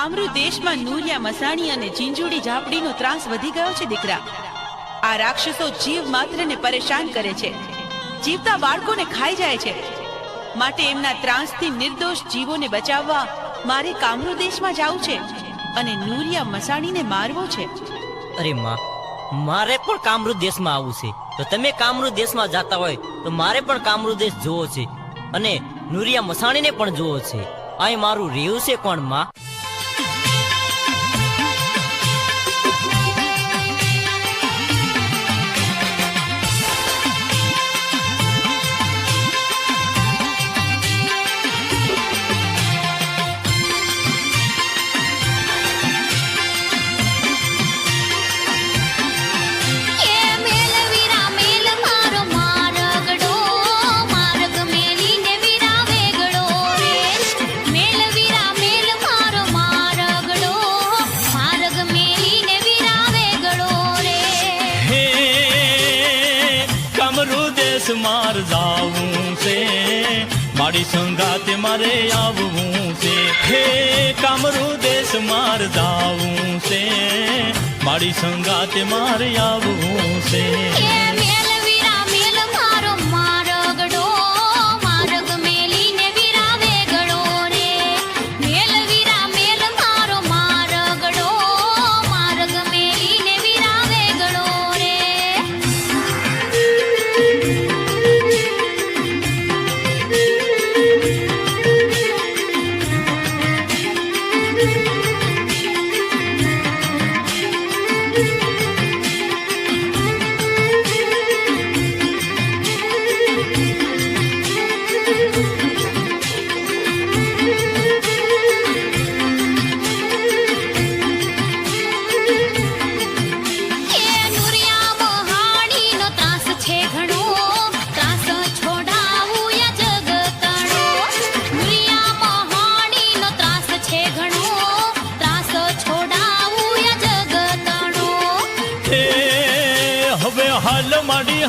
કામરૂ દેશમાં નુરિયા મસાણી અને ચીંજુડી ઝાપડીનો ત્રાસ વધી ગયો છે દીકરા. આ રાક્ષસો જીવ માત્રને પરેશાન કરે છે, જીવતા બાળકોને ખાઈ જાય છે. માટે એમના ત્રાસથી નિર્દોષ જીવોને બચાવવા મારે કામરૂ દેશમાં જવું છે અને નુરિયા મસાણીને મારવો છે. અરે માં, મારે પણ કામરૂ દેશમાં આવવું છે. તો તમે કામરૂ દેશમાં જતા હોય તો મારે પણ કામરૂ દેશ જોવો છે અને નુરિયા મસાણીને પણ જોવો છે. અહીં મારું રહેવું છે કોણ માં? मार जाऊं से मारी संगाते मारे आवूं से हे कामरू देश मार जाऊं से मारी संगाते मारे आवूं से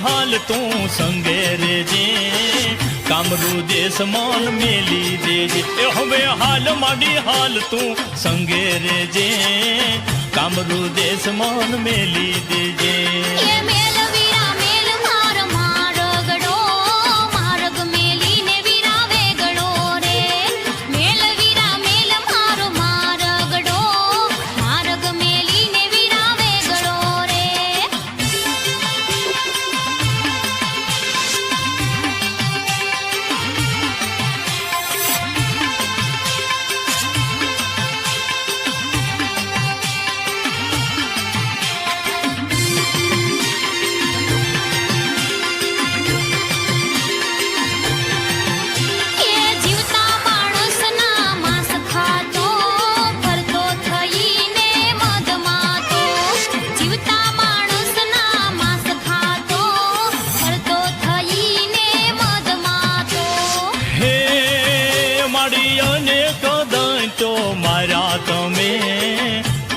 हाल तू संगे रे जे कामरू देश मान मेली दे जे हवे हाल माडी हाल तू संगे रे जे कामरू देश मान मेली दे जे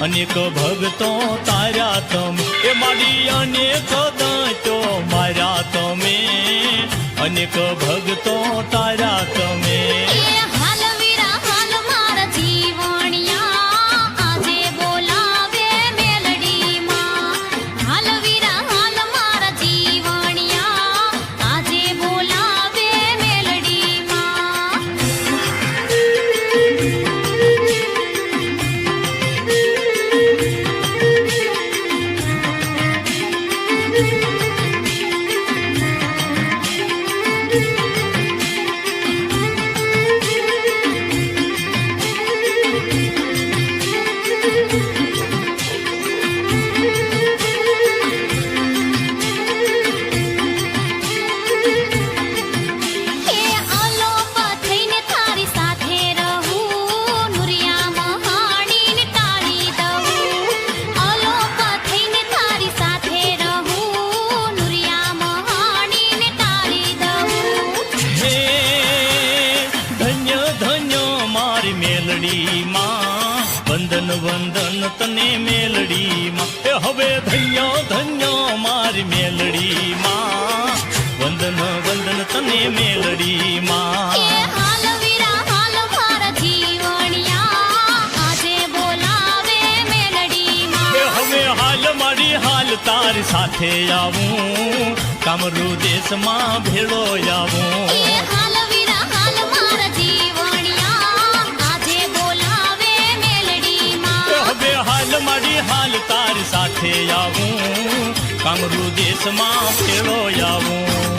अनेक भगतो तारा तम ए मारी अनेक दातो मारा तमे अनेक भगतो तारा तमे वंदन वंदन तने मेलड़ी मां हवे धन्यो धन्यो मारी मेलड़ी मां वंदन वंदन तने मेलड़ी मां हाल वीरा हाल मारा जीवनिया आजे તારી સાથે આવું કામરૂ દેશમાં ભેળો આવું એ હાલ વીરા હાલ મારા જીવણિયા આજે બોલાવે મેલડીમાં હવે હાલ માડી હાલ તારી સાથે આવું કામરૂ દેશમાં ભેળો આવું